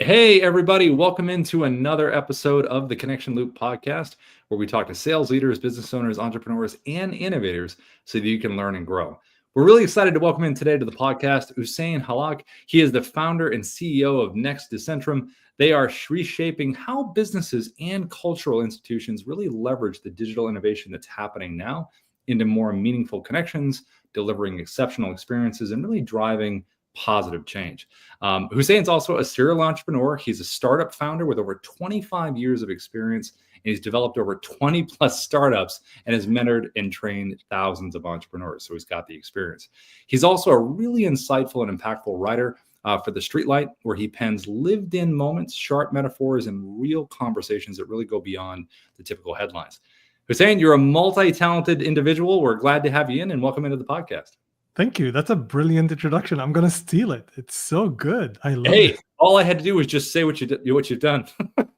Hey, everybody, welcome into another episode of the Connection Loop podcast, where we talk to sales leaders, business owners, entrepreneurs, and innovators so that you can learn and grow. We're really excited to welcome in today to the podcast Hussein Hallak. He is the founder and CEO of Next Decentrum. They are reshaping how businesses and cultural institutions really leverage the digital innovation that's happening now into more meaningful connections, delivering exceptional experiences, and really driving positive change. Hussein's also a serial entrepreneur. He's a startup founder with over 25 years of experience, and he's developed over 20 plus startups and has mentored and trained thousands of entrepreneurs. So he's got the experience. He's also a really insightful and impactful writer for The Streetlight, where he pens lived-in moments, sharp metaphors, and real conversations that really go beyond the typical headlines. Hussein, you're a multi-talented individual. We're glad to have you in, and welcome into the podcast. Thank you. That's a brilliant introduction. I'm going to steal it. It's so good. I love it. All I had to do was just say what you've done.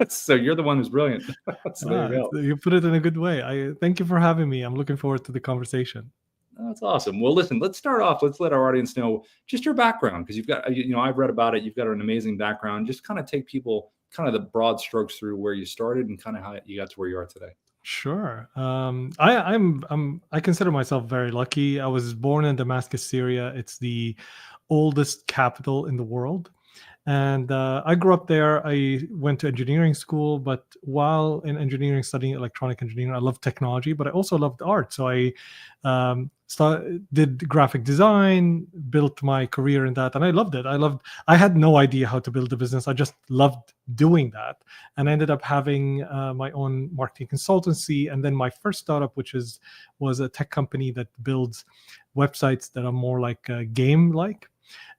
So you're the one who's brilliant. So there you go. You put it in a good way. I thank you for having me. I'm looking forward to the conversation. That's awesome. Well, listen, let's start off. Let's let our audience know just your background, because you've got, I've read about it. You've got an amazing background. Just kind of take people kind of the broad strokes through where you started and kind of how you got to where you are today. Sure. I consider myself very lucky. I was born in Damascus, Syria. It's the oldest capital in the world. And I grew up there. I went to engineering school, but while in engineering, studying electronic engineering, I loved technology, but I also loved art. So I did graphic design, built my career in that, and I loved it. I had no idea how to build a business. I just loved doing that. And I ended up having my own marketing consultancy. And then my first startup, which was a tech company that builds websites that are more like game-like.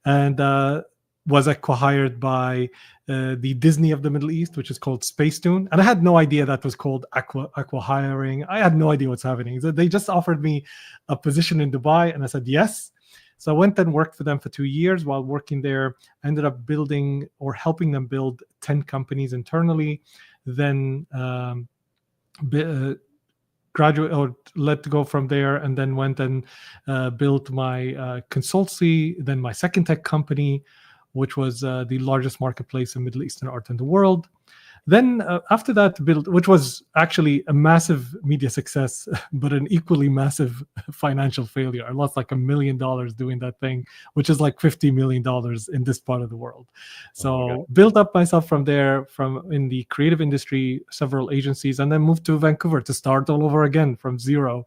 And was acquired by the Disney of the Middle East, which is called Spacetoon. And I had no idea that was called acqui-hiring. I had no idea what's happening. So they just offered me a position in Dubai, and I said yes. So I went and worked for them for 2 years. While working there, I ended up building or helping them build 10 companies internally. Then graduate or let go from there, and then went and built my consultancy, then my second tech company, which was the largest marketplace in Middle Eastern art in the world. Then after that, which was actually a massive media success, but an equally massive financial failure. I lost like $1 million doing that thing, which is like $50 million in this part of the world. So built up myself from there, from in the creative industry, several agencies, and then moved to Vancouver to start all over again from zero.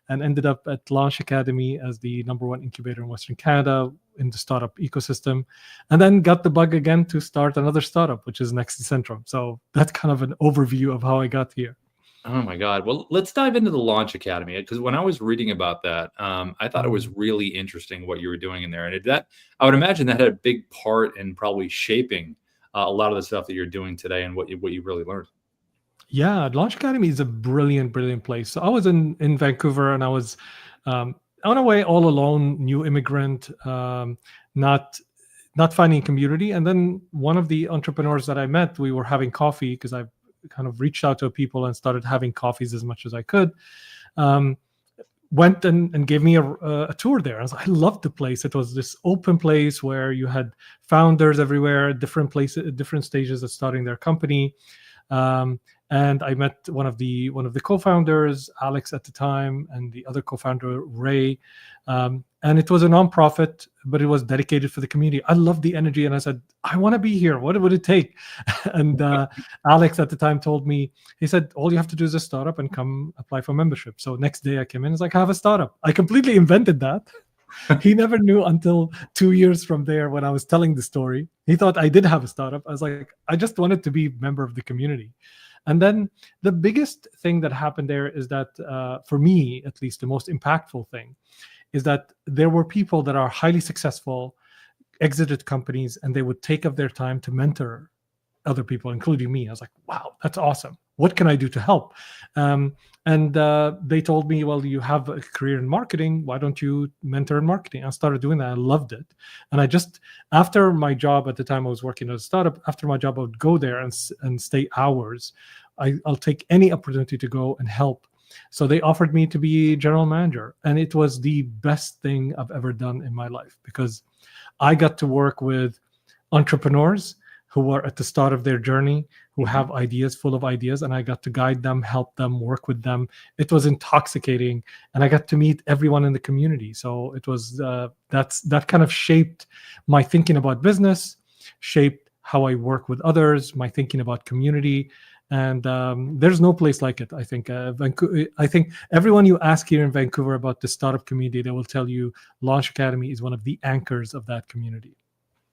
And ended up at Launch Academy as the #1 incubator in Western Canada in the startup ecosystem, and then got the bug again to start another startup, which is Next Decentrum. So that's kind of an overview of how I got here. Oh my God. Well, let's dive into the Launch Academy, because when I was reading about that, I thought it was really interesting what you were doing in there. And I would imagine that had a big part in probably shaping a lot of the stuff that you're doing today and what you really learned. Yeah, Launch Academy is a brilliant place. So I was in Vancouver, and I was on a way all alone, new immigrant, not finding community. And then one of the entrepreneurs that I met, we were having coffee, because I kind of reached out to people and started having coffees as much as I could. Went and gave me a tour there. I loved the place. It was this open place where you had founders everywhere, different places, different stages of starting their company. And I met one of the co-founders, Alex at the time, and the other co-founder, Ray. And it was a nonprofit, but it was dedicated for the community. I loved the energy, and I said, I want to be here. What would it take? And Alex at the time told me, he said, all you have to do is a startup and come apply for membership. So next day I came in, it's like, I have a startup. I completely invented that. He never knew until 2 years from there, when I was telling the story. He thought I did have a startup. I was like, I just wanted to be a member of the community. And then the biggest thing that happened there is that, for me, at least, the most impactful thing is that there were people that are highly successful, exited companies, and they would take up their time to mentor other people, including me. I was like, wow, that's awesome. What can I do to help? And they told me, well, you have a career in marketing. Why don't you mentor in marketing? I started doing that. I loved it. And after my job at the time, I was working at a startup. After my job, I would go there and stay hours. I'll take any opportunity to go and help. So they offered me to be general manager. And it was the best thing I've ever done in my life, because I got to work with entrepreneurs who are at the start of their journey, who have ideas, full of ideas, and I got to guide them, help them, work with them. It was intoxicating, and I got to meet everyone in the community. So it was that kind of shaped my thinking about business, shaped how I work with others, my thinking about community. And there's no place like it. I think I think everyone you ask here in Vancouver about the startup community, they will tell you Launch Academy is one of the anchors of that community.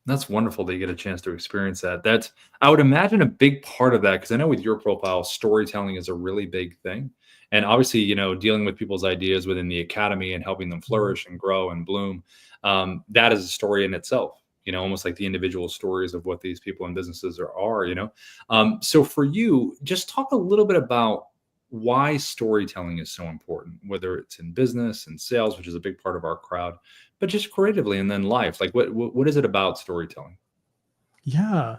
That's wonderful that you get a chance to experience that. That's, I would imagine, a big part of that, because I know with your profile, storytelling is a really big thing. And obviously, dealing with people's ideas within the academy and helping them flourish and grow and bloom, that is a story in itself. Almost like the individual stories of what these people and businesses are. So for you, just talk a little bit about why storytelling is so important, whether it's in business and sales, which is a big part of our crowd, but just creatively, and then life. Like what is it about storytelling? Yeah.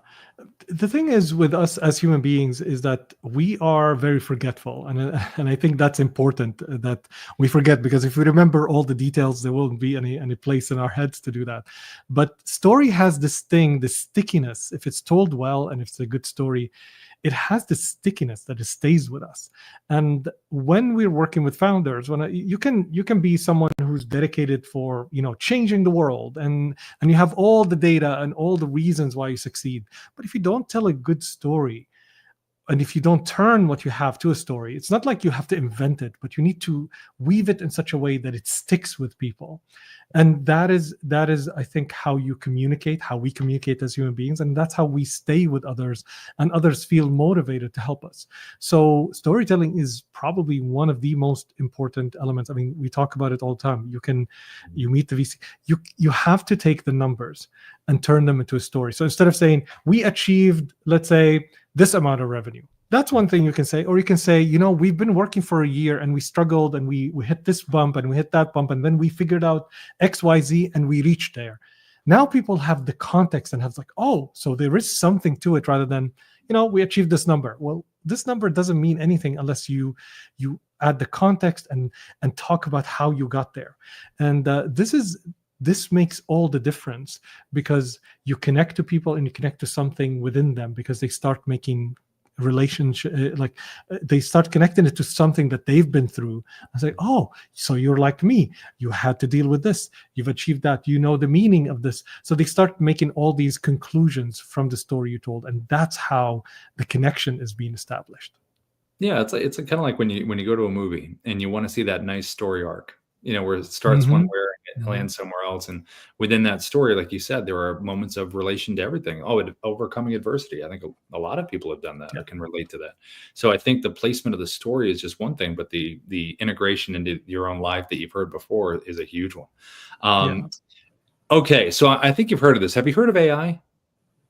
The thing is with us as human beings is that we are very forgetful. And I think that's important that we forget, because if we remember all the details, there won't be any place in our heads to do that. But story has this thing, this stickiness. If it's told well and if it's a good story, it has this stickiness that it stays with us. And when we're working with founders, you can be someone who's dedicated for changing the world, and you have all the data and all the reasons why you succeed. But if you don't tell a good story, and if you don't turn what you have to a story, it's not like you have to invent it, but you need to weave it in such a way that it sticks with people. And that is, I think, how you communicate, how we communicate as human beings. And that's how we stay with others, and others feel motivated to help us. So storytelling is probably one of the most important elements. I mean, we talk about it all the time. You meet the VC, you have to take the numbers and turn them into a story. So instead of saying, we achieved, let's say, this amount of revenue, that's one thing you can say. Or you can say, we've been working for a year and we struggled and we hit this bump and we hit that bump, and then we figured out XYZ and we reached there. Now people have the context and have like, oh, so there is something to it, rather than, we achieved this number. Well, this number doesn't mean anything unless you add the context and talk about how you got there. And this makes all the difference, because you connect to people and you connect to something within them, because they start making relationship, they start connecting it to something that they've been through. I say, oh, so you're like me, you had to deal with this, you've achieved that, the meaning of this. So they start making all these conclusions from the story you told, and that's how the connection is being established. Yeah, it's kind of like when you go to a movie and you want to see that nice story arc, where it starts one way and it lands somewhere else. And within that story, like you said, there are moments of relation to everything. Overcoming adversity. I think a lot of people have done that. I can relate to that. So I think the placement of the story is just one thing, but the integration into your own life that you've heard before is a huge one. Okay, so I think you've heard of this. Have you heard of AI?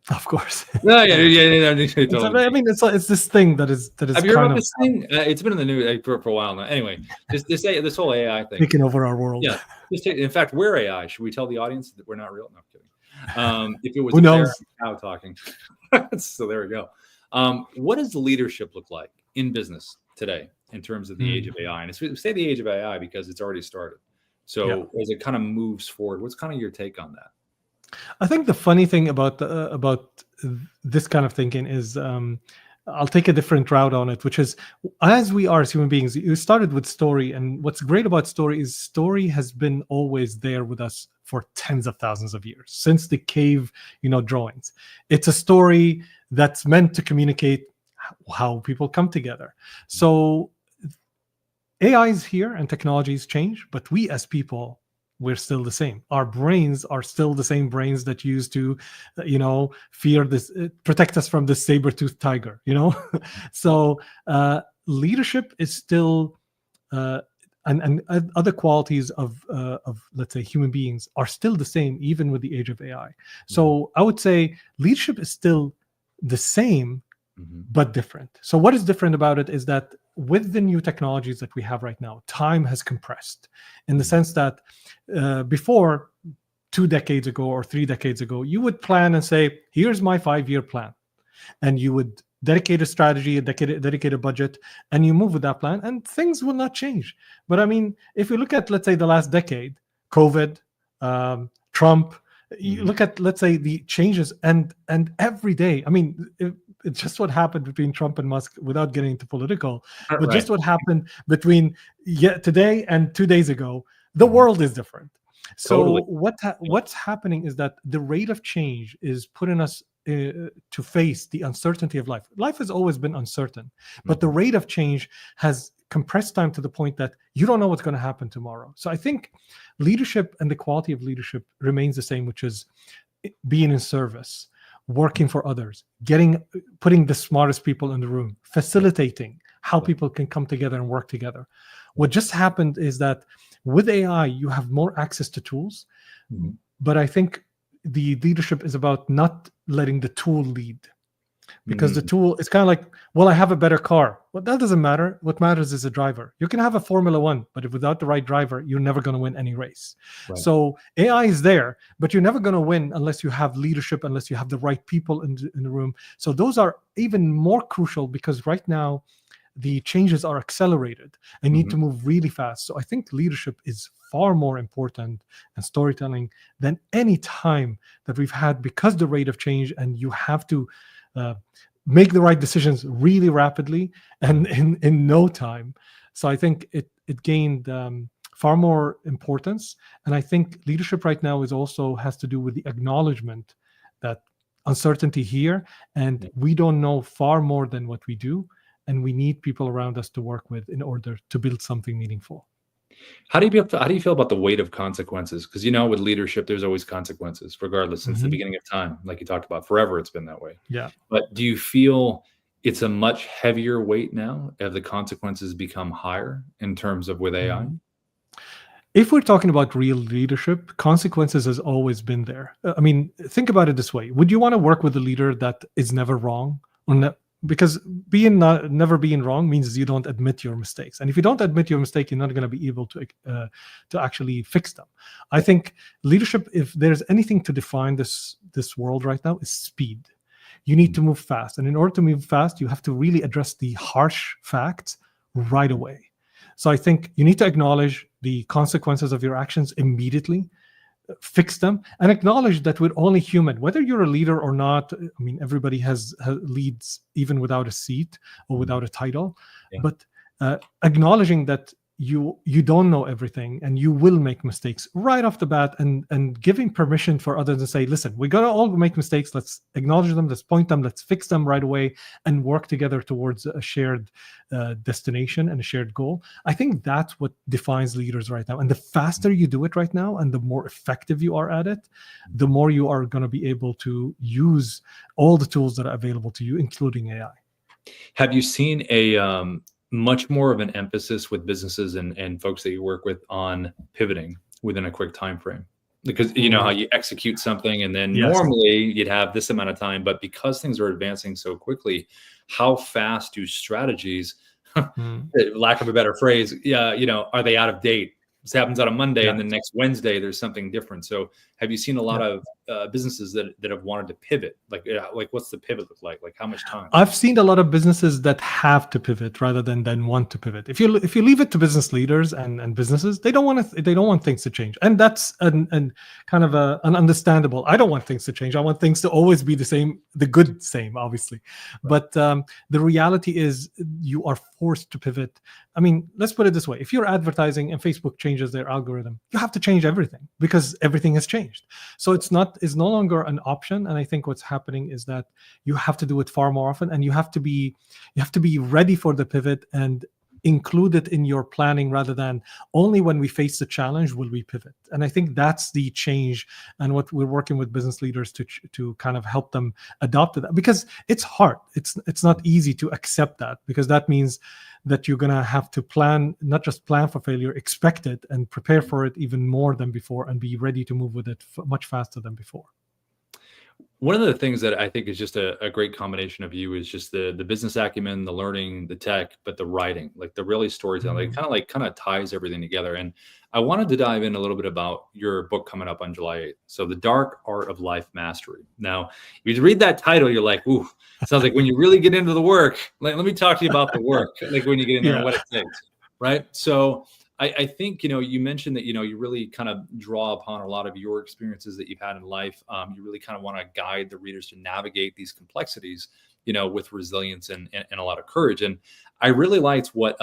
Of course. Yeah. I mean, it's this thing that is. Have you heard of this thing? It's been in the news for a while now. Anyway, this whole AI thing taking over our world. Yeah. In fact, we're AI. Should we tell the audience that we're not real? No, I'm kidding. If it was who knows? Now talking. So there we go. What does leadership look like in business today in terms of the age of AI? And we say the age of AI because it's already started. So as it kind of moves forward, what's kind of your take on that? I think the funny thing about this kind of thinking is, I'll take a different route on it, which is, as we are as human beings, you started with story, and what's great about story is story has been always there with us for tens of thousands of years, since the cave, drawings. It's a story that's meant to communicate how people come together. So AI is here and technologies change, but we as people, we're still the same. Our brains are still the same brains that used to, fear this, protect us from this saber-toothed tiger, So leadership is still, and other qualities of let's say human beings are still the same, even with the age of AI. So I would say leadership is still the same, but different. So what is different about it is that with the new technologies that we have right now, time has compressed, in the sense that before 2 decades ago or 3 decades ago, you would plan and say, here's my 5-year plan. And you would dedicate a strategy, dedicate a budget, and you move with that plan, and things will not change. But I mean, if you look at, let's say, the last decade, COVID, Trump, You look at, let's say, the changes, and every day. I mean, it's just what happened between Trump and Musk, without getting into political, but Right. just what happened between today and 2 days ago. The world is different. Totally. So what's happening is that the rate of change is putting us to face the uncertainty of life. Life has always been uncertain, but the rate of change has compressed time to the point that you don't know what's going to happen tomorrow. So I think leadership and the quality of leadership remains the same, which is being in service, working for others, putting the smartest people in the room, facilitating how people can come together and work together. What just happened is that with AI, you have more access to tools, but I think the leadership is about not letting the tool lead, because the tool is kind of like, well, I have a better car. Well, that doesn't matter. What matters is a driver. You can have a Formula One, but if without the right driver, you're never going to win any race. Right. So AI is there, but you're never going to win unless you have leadership, unless you have the right people in the room. So those are even more crucial, because right now the changes are accelerated and need to move really fast. So I think leadership is far more important, and storytelling, than any time that we've had, because the rate of change, and you have to make the right decisions really rapidly and in no time. So I think it gained far more importance. And I think leadership right now has to do with the acknowledgement that uncertainty here, and we don't know far more than what we do, and we need people around us to work with in order to build something meaningful. How do you feel about the weight of consequences? Because, with leadership, there's always consequences, regardless, since the beginning of time. Like you talked about, forever it's been that way. Yeah. But do you feel it's a much heavier weight now? Have the consequences become higher in terms of with AI? If we're talking about real leadership, consequences has always been there. I mean, think about it this way. Would you want to work with a leader that is never wrong? Because never being wrong means you don't admit your mistakes. And if you don't admit your mistake, you're not going to be able to actually fix them. I think leadership, if there's anything to define this world right now, is speed. You need to move fast. And in order to move fast, you have to really address the harsh facts right away. So I think you need to acknowledge the consequences of your actions immediately, fix them, and acknowledge that we're only human. Whether you're a leader or not, I mean, everybody has leads even without a seat or without a title. Yeah. But acknowledging that you don't know everything, and you will make mistakes right off the bat, and giving permission for others to say, listen, we're gonna all make mistakes, let's acknowledge them, let's point them, let's fix them right away, and work together towards a shared destination and a shared goal. I think that's what defines leaders right now. And the faster you do it right now, and the more effective you are at it, the more you are going to be able to use all the tools that are available to you, including AI. Have you seen a much more of an emphasis with businesses and folks that you work with on pivoting within a quick time frame? Because you know how you execute something, and then normally you'd have this amount of time, but because things are advancing so quickly, how fast do strategies, lack of a better phrase, are they out of date? This happens on a Monday, and then next Wednesday there's something different. So have you seen a lot of businesses that have wanted to pivot? Like what's the pivot look like? Like how much time? I've seen a lot of businesses that have to pivot rather than want to pivot. If you leave it to business leaders and businesses, they don't want things to change, and that's an kind of an understandable. I don't want things to change. I want things to always be the same, the good same, obviously. Right. But the reality is you are forced to pivot. I mean, let's put it this way: if you're advertising and Facebook changes their algorithm, you have to change everything, because everything has changed. So it's no longer an option. And I think what's happening is that you have to do it far more often, and you have to be ready for the pivot and include it in your planning, rather than only when we face the challenge will we pivot. And I think that's the change, and what we're working with business leaders to kind of help them adopt to that, because it's hard. It's not easy to accept that, because that means that you're going to have to plan, not just plan for failure, expect it and prepare for it even more than before, and be ready to move with it much faster than before. One of the things that I think is just a great combination of you is just the business acumen, the learning, the tech, but the writing, like the really storytelling, kind of ties everything together. And I wanted to dive in a little bit about your book coming up on July 8th. So The Dark Art of Life Mastery. Now, if you read that title, you're like, ooh, it sounds like when you really get into the work, let me talk to you about the work, like when you get in there and what it takes, right? So I think, you mentioned that, you really kind of draw upon a lot of your experiences that you've had in life. You really kind of want to guide the readers to navigate these complexities, with resilience and a lot of courage. And I really liked what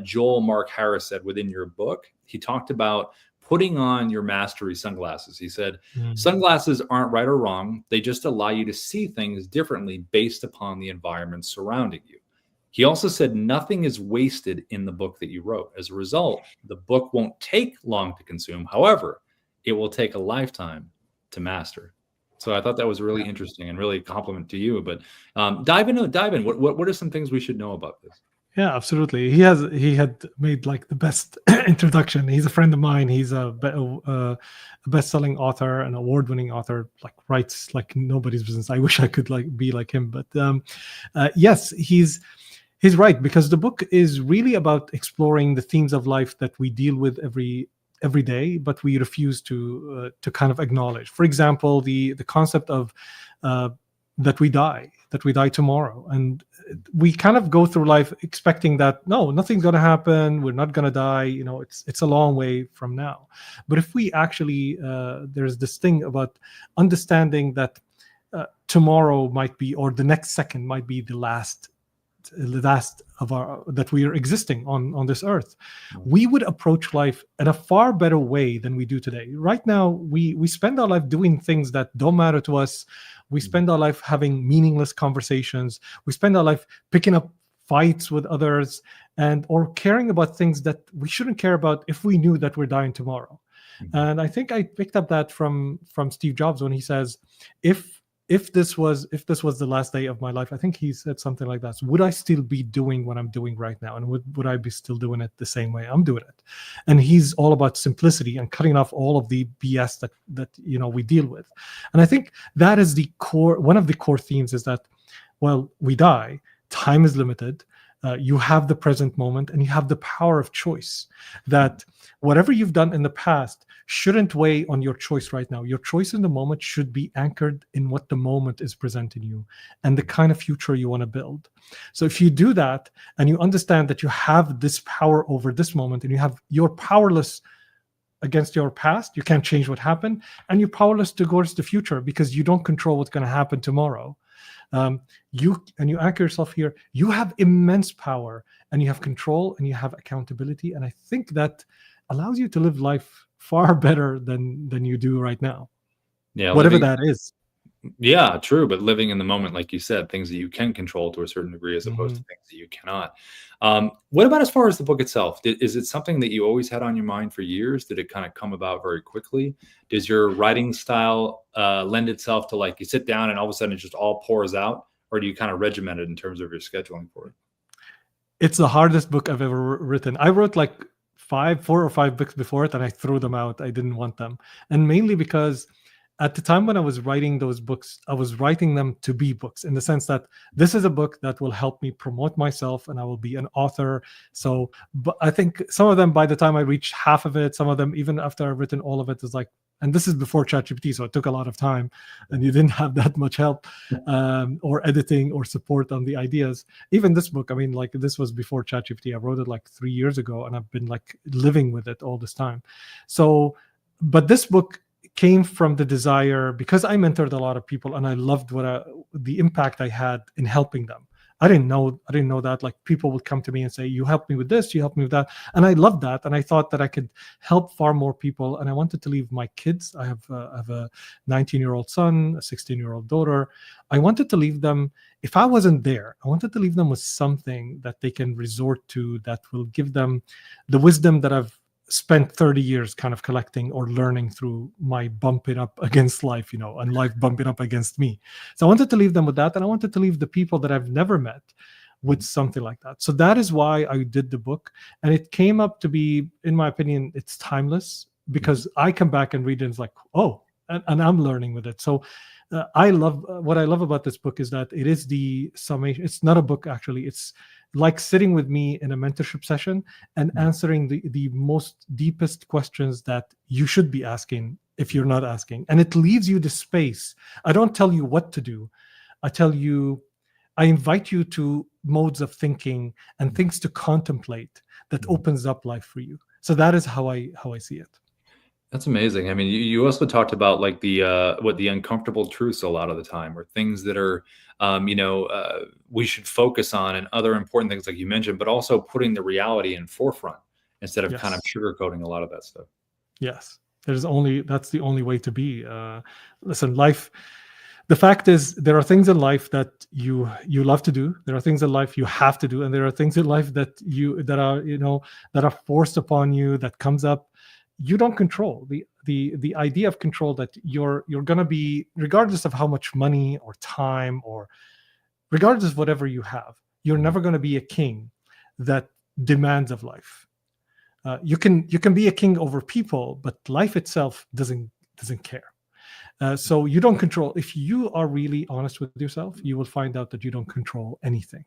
Joel Mark Harris said within your book. He talked about putting on your mastery sunglasses. He said, sunglasses aren't right or wrong. They just allow you to see things differently based upon the environment surrounding you. He also said nothing is wasted in the book that you wrote. As a result, the book won't take long to consume. However, it will take a lifetime to master. So I thought that was really interesting and really a compliment to you. But dive in. What are some things we should know about this? Yeah, absolutely. He had made like the best introduction. He's a friend of mine. He's a best-selling author, an award-winning author. Like writes like nobody's business. I wish I could like be like him. But yes, he's right, because the book is really about exploring the themes of life that we deal with every day, but we refuse to kind of acknowledge. For example, the concept of that we die tomorrow, and we kind of go through life expecting that nothing's going to happen, we're not going to die, it's a long way from now. But if we actually there's this thing about understanding that tomorrow might be, or the next second might be the last of our that we are existing on this earth, we would approach life in a far better way than we do today. Right now, we spend our life doing things that don't matter to us. We spend our life having meaningless conversations. We spend our life picking up fights with others or caring about things that we shouldn't care about if we knew that we're dying tomorrow. And I think I picked up that from Steve Jobs when he says, if this was the last day of my life, I think he said something like that, would I still be doing what I'm doing right now? And would I be still doing it the same way I'm doing it? And he's all about simplicity and cutting off all of the BS that we deal with. And I think that is the core, one of the core themes is that, well, we die, time is limited, you have the present moment, and you have the power of choice, that whatever you've done in the past shouldn't weigh on your choice right now. Your choice in the moment should be anchored in what the moment is presenting you and the kind of future you want to build. So if you do that and you understand that you have this power over this moment, and you're powerless against your past, you can't change what happened, and you're powerless towards the future because you don't control what's going to happen tomorrow. You anchor yourself here, you have immense power, and you have control, and you have accountability. And I think that allows you to live life far better than you do right now. Yeah, whatever that is. Yeah, true. But living in the moment, like you said, things that you can control to a certain degree, as opposed to things that you cannot. What about as far as the book itself? Is it something that you always had on your mind for years? Did it kind of come about very quickly? Does your writing style lend itself to, like, you sit down and all of a sudden it just all pours out? Or do you kind of regiment it in terms of your scheduling for it? It's the hardest book I've ever written. I wrote like 4 or 5 books before it, and I threw them out. I didn't want them. And mainly because at the time when I was writing those books, I was writing them to be books, in the sense that this is a book that will help me promote myself, and I will be an author. So, but I think some of them, by the time I reached half of it, some of them, even after I've written all of it, is like, and this is before ChatGPT, so it took a lot of time, and you didn't have that much help or editing or support on the ideas. Even this book, I mean, like, this was before ChatGPT. I wrote it like 3 years ago, and I've been like living with it all this time. So, but this book came from the desire, because I mentored a lot of people, and I loved the impact I had in helping them. I didn't know that, like, people would come to me and say, you helped me with this, you helped me with that. And I loved that. And I thought that I could help far more people. And I wanted to leave my kids. I have a 19-year-old son, a 16-year-old daughter. I wanted to leave them, if I wasn't there, I wanted to leave them with something that they can resort to that will give them the wisdom that I've spent 30 years kind of collecting or learning through my bumping up against life, and life bumping up against me. So I wanted to leave them with that, and I wanted to leave the people that I've never met with something like that. So that is why I did the book, and it came up to be, in my opinion, it's timeless, because I come back and read it, and it's like, oh, and I'm learning with it. So what I love about this book is that it is the summation. It's not a book, actually. It's like sitting with me in a mentorship session and answering the most deepest questions that you should be asking if you're not asking. And it leaves you the space. I don't tell you what to do. I invite you to modes of thinking and things to contemplate that opens up life for you. So that is how I see it. That's amazing. I mean, you also talked about like the uncomfortable truths a lot of the time, or things that are, we should focus on, and other important things like you mentioned, but also putting the reality in forefront instead of kind of Yes. sugarcoating a lot of that stuff. Yes. That's the only way to be. Listen, life. The fact is, there are things in life that you love to do. There are things in life you have to do, and there are things in life that are that are forced upon you, that comes up. You don't control the idea of control, that you're going to be, regardless of how much money or time, or regardless of whatever you have, you're never going to be a king that demands of life. You can be a king over people, but life itself doesn't care. So you don't control. If you are really honest with yourself, you will find out that you don't control anything,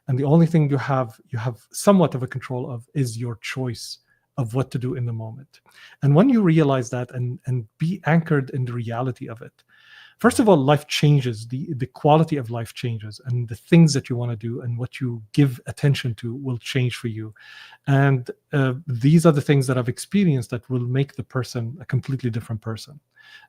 and the only thing you have somewhat of a control of is your choice of what to do in the moment. And when you realize that, and be anchored in the reality of it, first of all, life changes. The quality of life changes, and the things that you want to do and what you give attention to will change for you. And these are the things that I've experienced that will make the person a completely different person.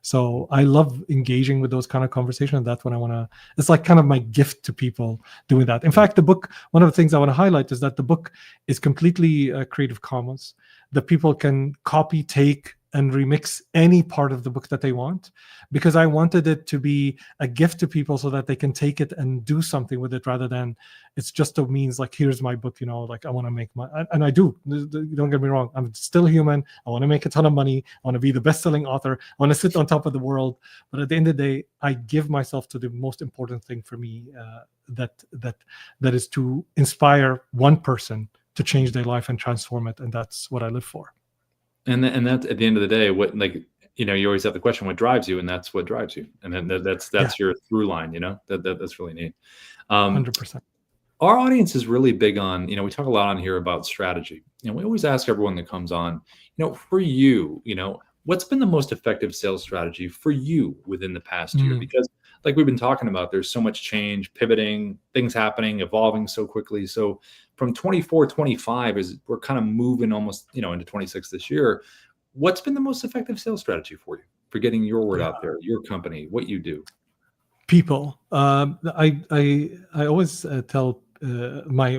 So I love engaging with those kind of conversations. That's what I want to, it's like kind of my gift to people, doing that. In fact, the book, one of the things I want to highlight is that the book is completely Creative Commons, that people can copy, take, and remix any part of the book that they want, because I wanted it to be a gift to people so that they can take it and do something with it, rather than it's just a means like, here's my book, like I want to make and I do, don't get me wrong, I'm still human. I want to make a ton of money. I want to be the best-selling author. I want to sit on top of the world. But at the end of the day, I give myself to the most important thing for me, that is to inspire one person to change their life and transform it. And that's what I live for. And that's at the end of the day, what, like, you always have the question, what drives you, and that's what drives you. And then that's your through line, that's really neat. 100%. Our audience is really big on, we talk a lot on here about strategy. We always ask everyone that comes on, for you, what's been the most effective sales strategy for you within the past year? Because like we've been talking about, there's so much change, pivoting, things happening, evolving so quickly. So from 24, 25, as we're kind of moving almost, into 26 this year, what's been the most effective sales strategy for you for getting your word out there, your company, what you do? People. I always tell my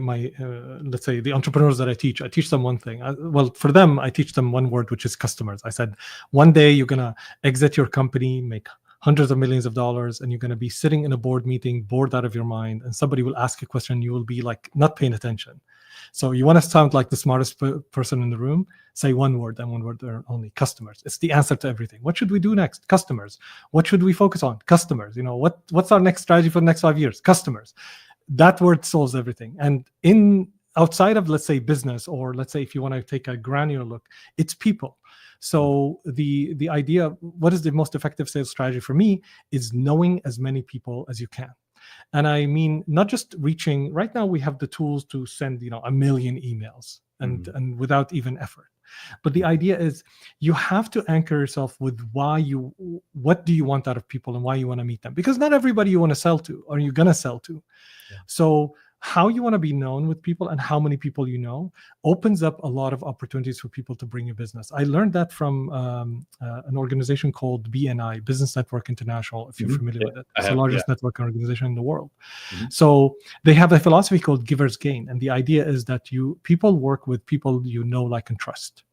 let's say the entrepreneurs that I teach them one thing. For them, I teach them one word, which is customers. I said, one day you're gonna exit your company, make hundreds of millions of dollars, and you're going to be sitting in a board meeting, bored out of your mind, and somebody will ask a question, you will be like not paying attention. So you want to sound like the smartest person in the room, say one word, and one word only: customers. It's the answer to everything. What should we do next? Customers. What should we focus on? Customers. What's our next strategy for the next 5 years? Customers. That word solves everything. And outside of, let's say, business, or let's say if you want to take a granular look, it's people. So the idea, what is the most effective sales strategy for me, is knowing as many people as you can. And I mean, not just reaching. Right now we have the tools to send, 1 million emails and without even effort. But the idea is you have to anchor yourself with what do you want out of people and why you want to meet them, because not everybody you want to sell to or you're going to sell to. Yeah. So how you want to be known with people and how many people opens up a lot of opportunities for people to bring you business. I learned that from an organization called BNI, Business Network International, if you're familiar with it. It's the largest network organization in the world. So they have a philosophy called giver's gain. And the idea is that people work with people like and trust.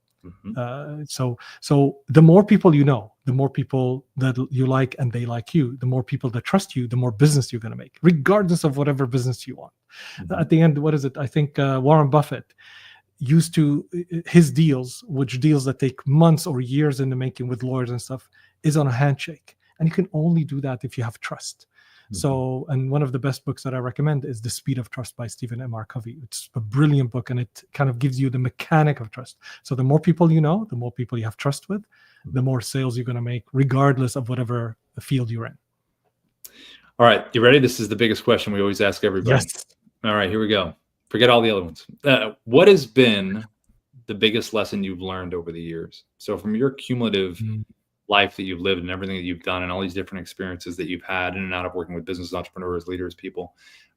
So the more people the more people that you like and they like you, the more people that trust you, the more business you're going to make, regardless of whatever business you want. At the end, what is it? I think Warren Buffett used to, his deals, which deals that take months or years in the making with lawyers and stuff, is on a handshake. And you can only do that if you have trust. So, and one of the best books that I recommend is The Speed of Trust by Stephen M. R. Covey. It's a brilliant book, and it kind of gives you the mechanic of trust. So the more people the more people you have trust with, the more sales you're going to make, regardless of whatever field you're in. All right, you ready? This is the biggest question we always ask everybody. Yes. All right, here we go. Forget all the other ones. What has been the biggest lesson you've learned over the years? So from your cumulative life that you've lived and everything that you've done and all these different experiences that you've had in and out of working with business entrepreneurs, leaders, people,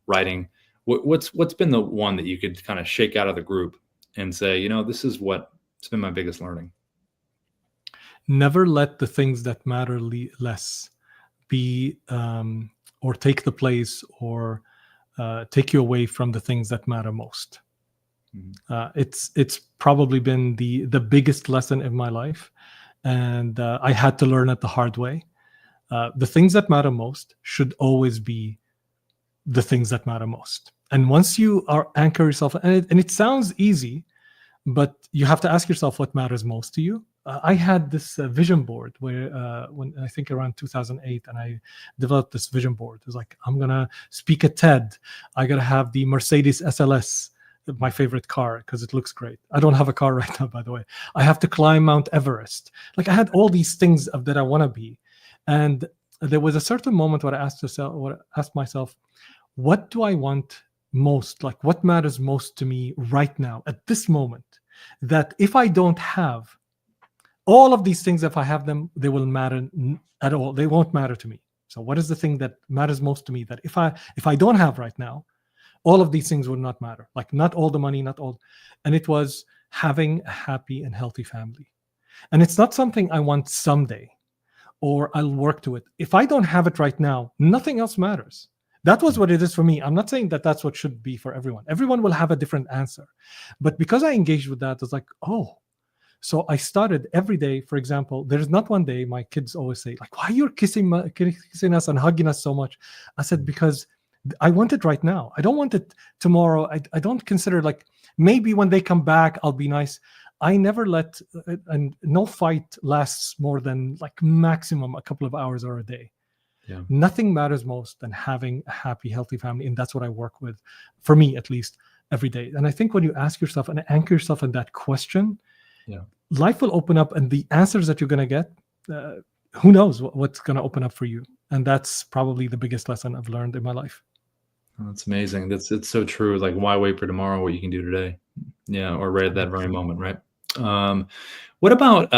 writing, what's been the one that you could kind of shake out of the group and say, this is what It's been my biggest learning. Never let the things that matter less be or take the place or take you away from the things that matter most. It's probably been the biggest lesson in my life, and I had to learn it the hard way. The things that matter most should always be the things that matter most. And once you anchor yourself, and it sounds easy, but you have to ask yourself what matters most to you. I had this vision board where when I think around 2008, and I developed this vision board. It was like, I'm going to speak at TED. I got to have the Mercedes SLS, my favorite car, because it looks great. I don't have a car right now, by the way. I have to climb Mount Everest. Like, I had all these things that I want to be. And there was a certain moment where I asked myself, what do I want most? Like, what matters most to me right now at this moment? That if I don't have all of these things, if I have them, they will matter at all. They won't matter to me. So what is the thing that matters most to me that if I don't have right now, all of these things will not matter? Like, not all the money, not all. And it was having a happy and healthy family. And it's not something I want someday or I'll work to it. If I don't have it right now, nothing else matters. That was what it is for me. I'm not saying that that's what should be for everyone. Everyone will have a different answer. But because I engaged with that, it's like, oh, so I started every day. For example, there's not one day, my kids always say, like, why you're kissing us and hugging us so much? I said, because I want it right now. I don't want it tomorrow. I don't consider, like, maybe when they come back, I'll be nice. I never let, and no fight lasts more than like maximum a couple of hours or a day. Yeah. Nothing matters most than having a happy, healthy family. And that's what I work with, for me at least, every day. And I think when you ask yourself and anchor yourself in that question, life will open up, and the answers that you're going to get, who knows what's going to open up for you. And that's probably the biggest lesson I've learned in my life. That's amazing. It's so true. Like, why wait for tomorrow what you can do today? Yeah. Or right at that very moment. Right. What about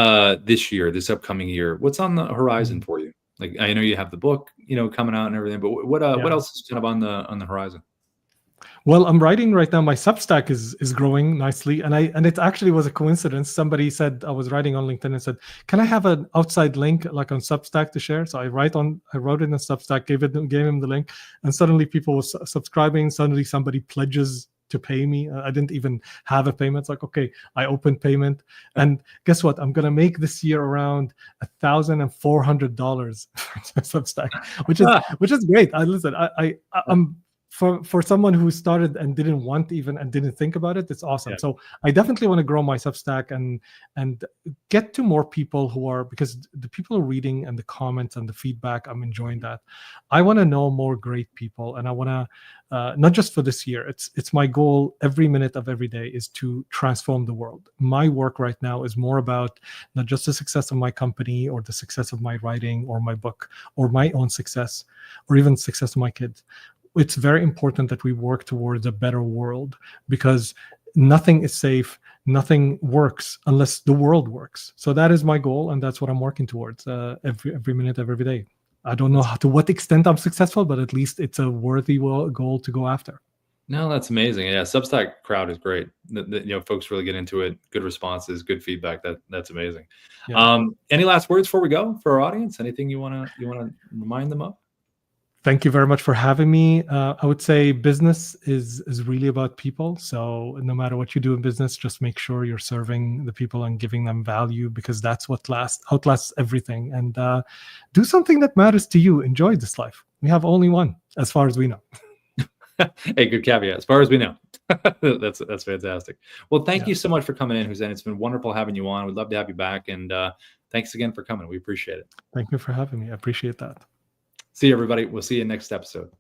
this year, this upcoming year? What's on the horizon for you? Like, I know you have the book, coming out and everything, but what else is kind of on the horizon? Well, I'm writing right now. My Substack is growing nicely, and it actually was a coincidence. Somebody said, I was writing on LinkedIn and said, "Can I have an outside link like on Substack to share?" So I wrote it on Substack, gave him the link, and suddenly people were subscribing. Suddenly somebody pledges to pay me. I didn't even have a payment. It's like, okay, I opened payment, and guess what? I'm gonna make this year around $1,400 for Substack, which is great. I'm. For someone who started and didn't want even and didn't think about it, it's awesome. So I definitely want to grow my Substack and get to more people because the people are reading and the comments and the feedback, I'm enjoying that. I want to know more great people, and I want to not just for this year. It's my goal every minute of every day is to transform the world. My work right now is more about not just the success of my company or the success of my writing or my book or my own success or even success of my kids. It's very important that we work towards a better world, because nothing is safe, nothing works unless the world works. So that is my goal, and that's what I'm working towards every minute of every day. I don't know to what extent I'm successful, but at least it's a worthy goal to go after. No, that's amazing. Yeah, Substack crowd is great. Folks really get into it. Good responses, good feedback. That's amazing. Yeah. Any last words before we go for our audience? Anything you wanna remind them of? Thank you very much for having me. I would say business is really about people. So no matter what you do in business, just make sure you're serving the people and giving them value, because that's what outlasts everything. And do something that matters to you. Enjoy this life. We have only one, as far as we know. Hey, good caveat. As far as we know. That's fantastic. Well, thank you so much for coming in, Hussein. It's been wonderful having you on. We'd love to have you back. And thanks again for coming. We appreciate it. Thank you for having me. I appreciate that. See you, everybody. We'll see you next episode.